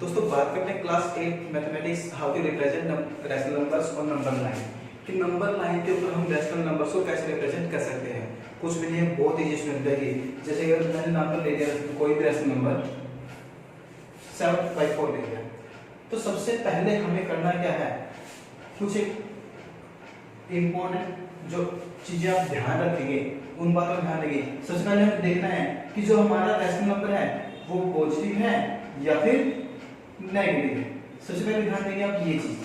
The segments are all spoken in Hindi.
दोस्तों बात करते हैं class 8 mathematics how to represent rational numbers और नंबर लाइन कि नंबर लाइन के ऊपर हम रैशनल नंबर्स को कैसे रिप्रेजेंट कर सकते हैं। कुछ भी नहीं है, बहुत ईजी स्टूडेंट है। जैसे अगर मैंने नंबर ले लिया, कोई भी रैशनल नंबर 7/4 ले लिया, तो सबसे पहले हमें करना क्या है, कुछ एक इम्पोर्टेंट जो चीजें आप ध्यान रखेंगे उन बातों का ध्यान रखिए। सबसे पहले हमें देखना है कि जो हमारा रैशनल नंबर है वो पॉजिटिव है या फिर नेगेटिव है। सबसे पहले ध्यान देंगे आप ये चीज,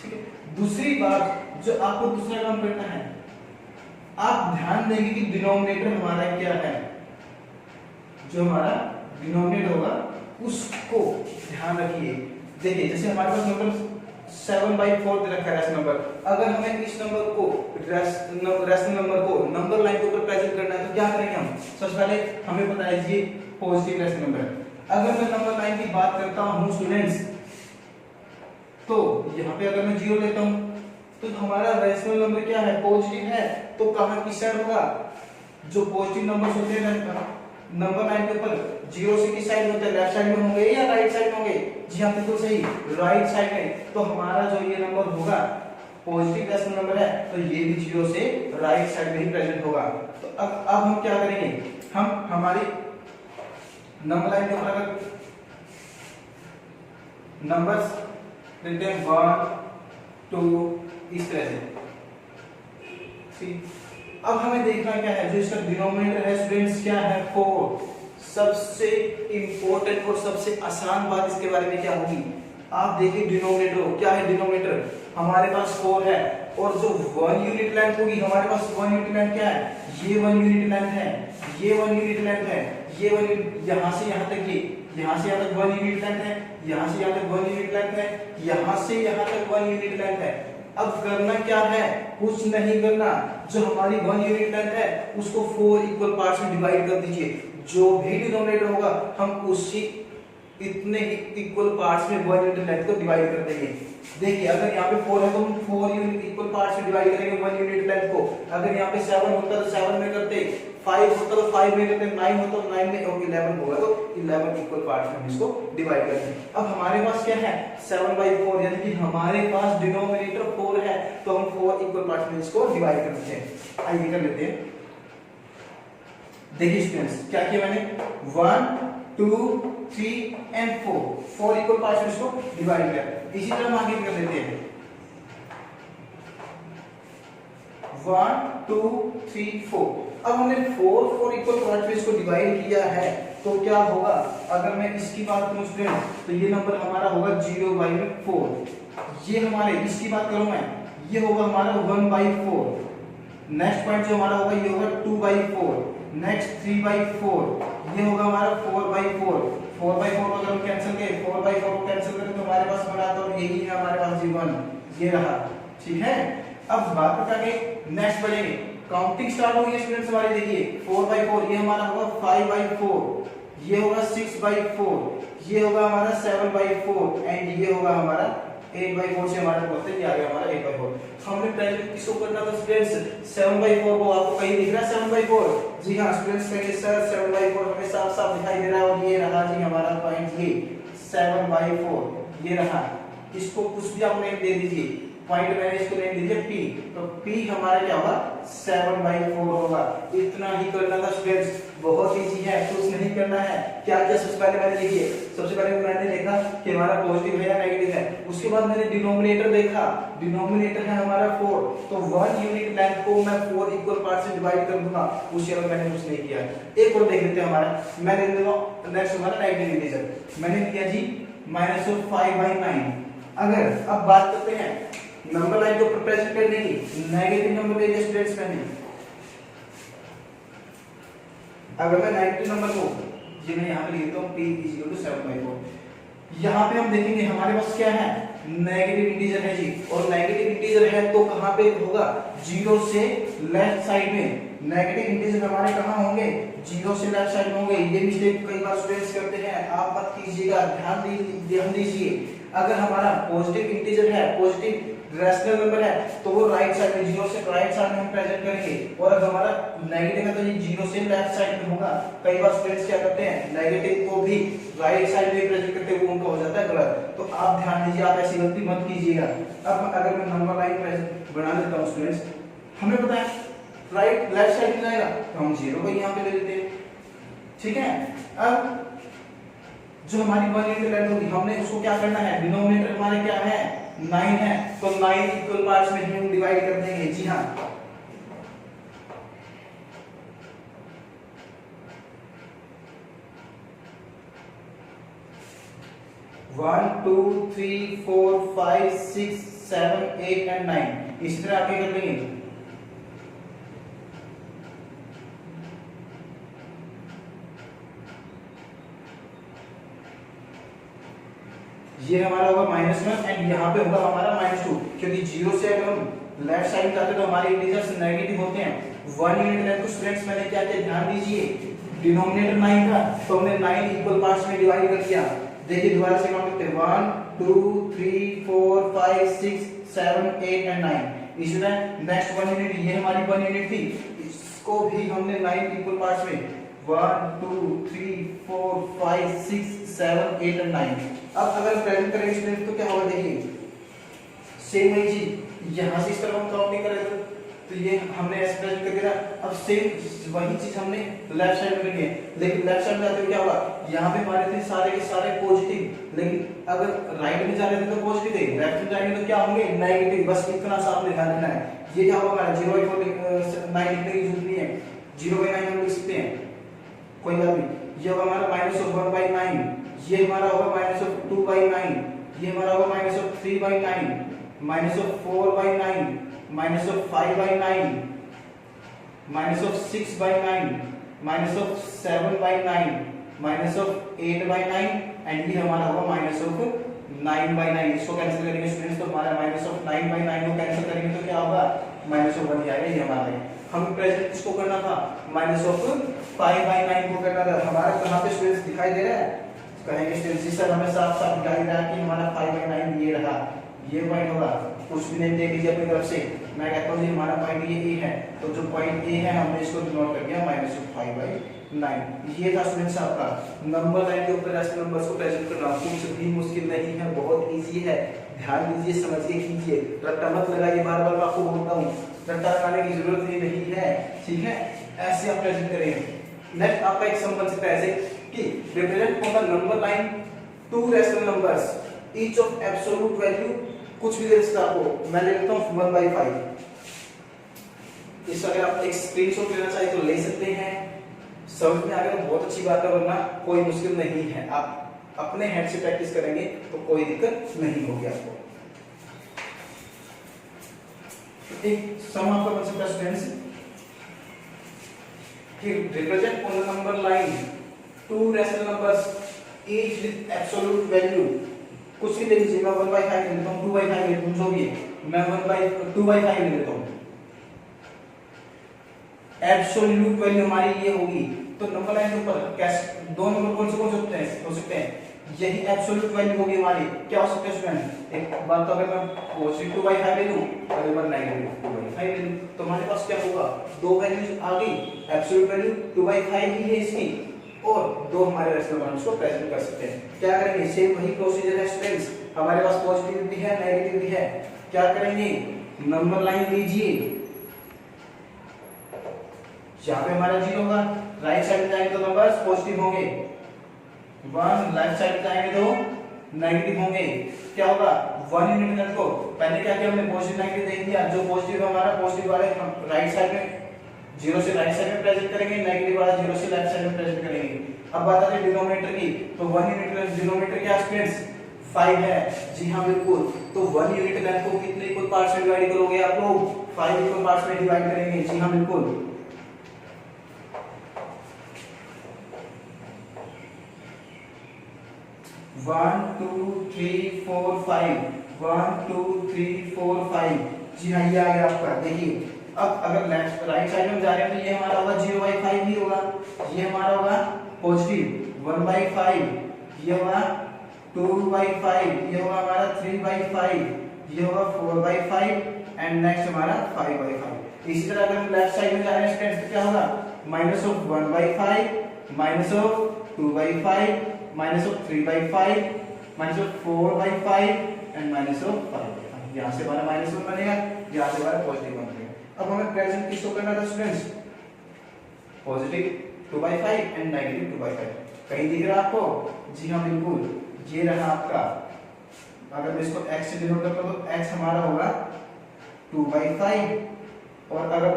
ठीक है। दूसरी बात जो आपको दूसरा काम करना है, आप ध्यान देंगे कि डिनोमिनेटर हमारा क्या है, जो हमारा डिनोमिनेटर होगा उसको ध्यान रखिए। देखिए जैसे हमारे पास नंबर 7/4 दे रखा है रैशनल नंबर। अगर हमें इस नंबर को रैशनल नंबर को नंबर लाइन के ऊपर प्रेजेंट करना है तो क्या करेंगे हम। सबसे पहले हमें पता है ये पॉजिटिव रैशनल नंबर है। अगर मैं नंबर लाइन की बात करता हूं स्टूडेंट्स, तो यहाँ पे अगर मैं 0 लेता हूं तो हमारा रैशनल नंबर क्या है, पॉजिटिव है। तो कहां किस साइड होगा, जो पॉजिटिव नंबर्स होते हैं नंबर लाइन के ऊपर 0 से किस साइड होते हैं, लेफ्ट साइड में होंगे या राइट साइड में होंगे। जी हाँ बिल्कुल सही, राइट साइड में। तो हमारा जो ये नंबर होगा पॉजिटिव रैशनल नंबर है, तो ये भी 0 से राइट साइड में ही प्रेजेंट होगा। तो अब हम क्या करेंगे, हम हमारी नंबर लाइन के ऊपर अगर नंबर्स देते हैं 1 2 इस तरह से, ठीक। अब हमें देखना क्या है, जो इसका डिनोमिनेटर है स्टूडेंट्स क्या है, 4। सबसे इंपॉर्टेंट और सबसे आसान बात इसके बारे में क्या होगी, आप देखिए डिनोमिनेटर क्या है। डिनोमिनेटर हमारे पास 4 है और जो 1 यूनिट लेंथ होगी हमारे पास 1 यूनिट लेंथ क्या है, ये 1 यूनिट लेंथ है, ये 1 यूनिट लेंथ है, ये 1 यूनिट, यहां से यहां तक ये, यहां से यहां तक 1 यूनिट लेंथ है, यहां से यहां तक 1 यूनिट लेंथ है, यहां से यहां तक 1 यूनिट लेंथ है। अब करना क्या है, कुछ नहीं करना, जो हमारी 1 यूनिट लेंथ है उसको 4 इक्वल पार्ट्स में डिवाइड कर दीजिए। जो भी डिनोमिनेटर होगा हम उसी इतने ही इक्वल पार्ट्स में 1 यूनिट लेंथ को डिवाइड कर देंगे। देखिए अगर यहाँ पे 4 है तो हम 4 यूनिट इक्वल पार्ट्स में डिवाइड करेंगे 1 यूनिट लेंथ को। अगर यहाँ पे 7 होता तो 7 में करते, 5 होता तो 5 में करते, 9 होता तो 9 में, और 11 होगा तो 11 इक्वल पार्ट्स में हम इसको डिवाइड करते हैं। अब हमारे पास क्या है 7/4, यानी कि हमारे पास डिनोमिनेटर 4 है, तो हम 4 इक्वल पार्ट्स में इसको डिवाइड करते हैं। आइए कर लेते हैं। देखिए स्टूडेंट्स क्या किया मैंने, 1 2 3 एंड 4 इक्वल पार्ट्स में इसको डिवाइड किया। इसी तरह हम आगे कर लेते हैं 1 2 3 4। अब हमने 4 इक्वल पार्ट्स में इसको डिवाइड किया है, तो क्या होगा, अगर मैं इसकी बात करूं स्टूडेंट तो ये नंबर हमारा होगा 0/4। ये हमारे इसकी बात करूं मैं, ये होगा हमारा 1/4। नेक्स्ट पॉइंट जो हमारा होगा ये होगा 2/4, नेक्स्ट 3/4, ये होगा हमारा 4/4। 4/4 अगर हम कैंसिल करें, 4/4 को कैंसिल करें तो हमारे पास बड़ा तो यही है हमारे पास जीवन, ये रहा, ठीक है। अब बात करते हैं नेक्स्ट बढ़ेंगे, काउंटिंग स्टार्ट होगी स्टूडेंट्स हमारी। देखिए 4/4 ये हमारा होगा 5/4, ये होगा 6/4, ये होगा हमारा 7/4 एंड ये होगा हमारा 8/4 से हमारा बोलते हैं ये आ गया हमारा 8/4। हमने पहले किसको करना था स्टूडेंट्स, 7/4 को। आपको कहीं दिख रहा है 7/4? जी हाँ स्टूडेंट्स कहिए सर 7/4 हमें साफ साफ दिखाई दे रहा है, और ये रहा जी हमारा पॉइंट, ये 7/4 ये रहा। इसको कुछ भी आप नेम दे दीजिए, पॉइंट मैंने इसको नेम दीजिए P, तो P हमारा क्या होगा 7/4 होगा। इतना ही करना था स्टूडेंट्स, बहुत इजी है, कुछ नहीं करना है। क्या क्या सबसे पहले मैंने देखिए, सबसे पहले मैंने देखा कि हमारा पॉजिटिव है या नेगेटिव है। उसके बाद मैंने डिनोमिनेटर देखा, डिनोमिनेटर है हमारा 4, तो 1 यूनिट लेंथ को मैं 4 इक्वल पार्ट से डिवाइड कर दूंगा। उस जगह मैंने कुछ नहीं किया। एक और देख लेते हैं हमारा, मैंने नेक्स्ट हमारा नेगेटिव इंटीजर मैंने किया जी -5/9। अगर अब बात करते हैं नंबर लाइन को प्रेजेंट करने की, नेगेटिव नंबर ले लिया स्टूडेंट्स मैंने। अगर मैं नेगेटिव नंबर को ये मैं यहां पे लिखता हूं p = 7/4। यहां पे हम देखेंगे हमारे पास क्या है, नेगेटिव इंटीजर है जी, और नेगेटिव इंटीजर है तो कहां पे होगा, 0 से लेफ्ट साइड में। नेगेटिव इंटीजर हमारे कहां होंगे, 0 से लेफ्ट साइड में होंगे। ये मिस्टेक कई बार स्टूडेंट्स करते हैं, आप मत कीजिएगा, ध्यान दीजिए। अगर हमारा पॉजिटिव इंटीजर है, पॉजिटिव रेशनल नंबर है तो वो राइट साइड में, जीरो से राइट साइड में हम प्रेजेंट करेंगे, और अगर हमारा नेगेटिव है तो ये जीरो से लेफ्ट साइड में होगा। कई बार स्टूडेंट्स क्या करते हैं, नेगेटिव को भी राइट साइड में प्रेजेंट करते हैं, वो उनका हो जाता है गलत। तो आप ध्यान दीजिए, आप ऐसी गलती मत कीजिएगा। अब अगर मैं नंबर लाइन प्रेजेंट बना देता हूं स्टूडेंट्स, हमें पता है राइट लेफ्ट साइड में जाएगा तो हम जीरो को यहाँ पे ले लेते हैं, ठीक है। अब जो हमारी 1 यूनिट लेंथ होगी, हमने उसको क्या करना है, डिनोमिनेटर हमारे क्या है 9 है, तो 9 इक्वल पार्ट्स में हम डिवाइड कर देंगे। जी हाँ, one two three four five six seven eight and 9 इस तरह आगे कर लेंगे। ये हमारा होगा -1 एंड यहाँ पे होगा हमारा -2, क्योंकि जीरो से अगर हम लेफ्ट साइड जाते तो हमारे इंटीजर्स नेगेटिव होते हैं। 1 यूनिट लेंथ को स्टूडेंट्स मैंने क्या किया, ध्यान दीजिए, डिनोमिनेटर 9 था तो हमने 9 इक्वल पार्ट्स में डिवाइड कर दिया। देखिए दोबारा से काउंट करते हैं, 1 2 3 4 5 6 7 8 एंड 9। इसी तरह नेक्स्ट 1 यूनिट, ये हमारी 1 यूनिट थी, इसको भी हमने 9 इक्वल पार्ट्स में 1 2 3 4 5 6 7 8 एंड 9। अब अगर प्रेजेंट करेंगे स्टूडेंट तो क्या होगा, देखिए सेम वही चीज यहाँ से इस तरफ हम काउंटिंग करें तो ये हमने ऐसे प्रेजेंट कर दिया। अब सेम वही चीज हमने लेफ्ट साइड में करनी है, लेकिन लेफ्ट साइड में जाते हुए क्या होगा, यहाँ पे हमारे थे सारे के सारे पॉजिटिव, लेकिन अगर राइट में जा रहे थे तो पॉजिटिव थे, लेफ्ट में जाएंगे तो क्या होंगे नेगेटिव। बस इतना सा आपने ध्यान रखना है। ये क्या होगा, 0/9 लिखने की जरूरत नहीं है, 0/9 हम लिख सकते हैं, कोई बात नहीं। ये होगा हमारा -1/9, ये हमारा होगा -2/9, ये हमारा होगा -3/9, -4/9, -5/9, -6/9, -7/9, -8/9 एंड ये हमारा होगा -9/9। इसको कैंसिल करेंगे स्टूडेंट्स तो हमारा -9/9 को कैंसिल करेंगे तो क्या होगा, -1 आएगा। ये हमारा है, हमें प्रेजेंट इसको करना था, -5/9 को करना था। हमारा कहाँ पे स्टूडेंट्स दिखाई दे रहा है, कहेंगे स्टूडेंट्स सर हमें साफ साफ दिखाई दे रहा है कि हमारा 5/9 ये रहा, ये पॉइंट होगा। कुछ भी नहीं दे दीजिए अपनी तरफ से, मैं कहता हूँ जी हमारा पॉइंट ये ए है, तो जो पॉइंट ए है हमने इसको डिनोट कर दिया -5/9। ये था स्टूडेंट्स आपका नंबर लाइन के ऊपर रेशनल नंबर्स को प्रेजेंट करना। कुछ भी मुश्किल नहीं है, बहुत इजी है, ध्यान दीजिए, समझ के कीजिए, रट्टा मत लगाइए। बार बार आपको बोलता हूँ, रट्टा लगाने की जरूरत ही नहीं है, ठीक है। ऐसे आप प्रेजेंट करेंगे। नेक्स्ट आपका एक सम बन सकता है ऐसे कि represent on the number line two rational numbers each of absolute value, कुछ भी दे सकता है आपको, मैं ले लेता हूं 1/5। इसका अगर आप एक स्क्रीनशॉट लेना चाहिए तो ले सकते हैं, समझ में आ गया तो बहुत अच्छी बात है, वरना कोई मुश्किल नहीं है। आप अपने हेड से प्रैक्टिस करेंगे तो कोई दिक्कत नहीं होगी आपको। एक सम आपका बन सकता है स्टूडेंट्स कि represent on the number line two rational numbers each with absolute value. कुछ भी ले लीजिए, मैं 1/5 ले लेता हूँ, 2/5 ले लेता हूँ, जो भी है मैं 2/5 ले लेता हूँ। एब्सोल्यूट वैल्यू हमारी ये होगी, तो नंबर लाइन के ऊपर कैसे दो नंबर कौन से हो सकते हैं, यही एब्सोल्यूट वैल्यू होगी हमारी। क्या हो सकता है स्टूडेंट, एक बात तो अगर मैं पॉजिटिव 2/5 ले लूं और एक बार नेगेटिव 2/5 ले लूं, तो हमारे पास क्या होगा, दो वैल्यूज आ गई, एब्सोल्यूट वैल्यू 2/5 ही है इसकी, और दो हमारे रेशनल वैल्यूज को प्रेजेंट कर सकते हैं। क्या करेंगे, सेम वही प्रोसीजर है स्टूडेंट्स, हमारे पास पॉजिटिव भी है नेगेटिव भी है। क्या करेंगे, नंबर लाइन लीजिए, यहाँ पे हमारा 0 होगा, राइट साइड में जाएंगे तो नंबर्स पॉजिटिव होंगे, 1 लेफ्ट साइड में जाएंगे तो नेगेटिव होंगे। क्या होगा, 1 यूनिट लेंथ को पहले क्या किया हमने, पॉजिटिव नेगेटिव देख दिया, जो पॉजिटिव है हमारा पॉजिटिव वाले हम राइट साइड में 0 से राइट साइड में प्रेजेंट करेंगे, नेगेटिव वाला 0 से लेफ्ट साइड में प्रेजेंट करेंगे। अब बात आती है डिनोमिनेटर की, तो 1 यूनिट लेंथ डिनोमिनेटर क्या स्टूडेंट्स 5 है, जी हाँ बिल्कुल। तो 1 यूनिट लेंथ को कितने इक्वल पार्ट्स में डिवाइड करोगे आप लोग, 5 इक्वल पार्ट्स में डिवाइड करेंगे, जी हाँ बिल्कुल। 1 2 3 4 5, 1 2 3 4 5, जी हाँ ये आ गया आपका। देखिए अब अगर लेफ्ट राइट साइड में जा रहे हैं तो ये हमारा होगा 0/5 ही होगा, ये हमारा होगा पॉजिटिव 1/5, ये होगा 2/5, ये होगा हमारा 3/5, ये होगा 4/5 एंड नेक्स्ट हमारा 5/5। इसी तरह अगर हम लेफ्ट साइड में जा रहे हैं स्टूडेंट्स तो क्या होगा -1/5 -2/5 -3/5 -4/5 एंड -5। यहाँ से हमारा -1 बनेगा, यहाँ से हमारा पॉजिटिव 1 बनेगा। अब हमें प्रेजेंट किसको करना था स्टूडेंट्स? Positive 2/5 and negative 2/5। कहीं दिख रहा है आपको? जी हाँ बिल्कुल, ये रहा आपका। अगर मैं इसको x से डिनोट करता हूं तो x हमारा होगा 2/5 और अगर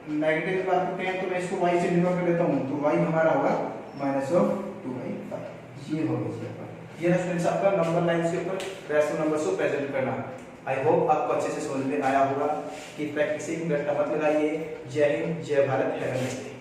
नेगेटिव की बात करते हैं तो मैं इसको y से डिनोट कर देता हूं तो y हमारा होगा -2/5। ये हो गया। ये स्टूडेंट्स आपका नंबर लाइंस के ऊपर रैशनल नंबर्स को प्रेजेंट करना। आई होप आपको अच्छे से समझ में आया होगा कि प्रैक्टिसिंग रट्टा मत लगाइए। जय हिंद, जय Bharat, have a nice day.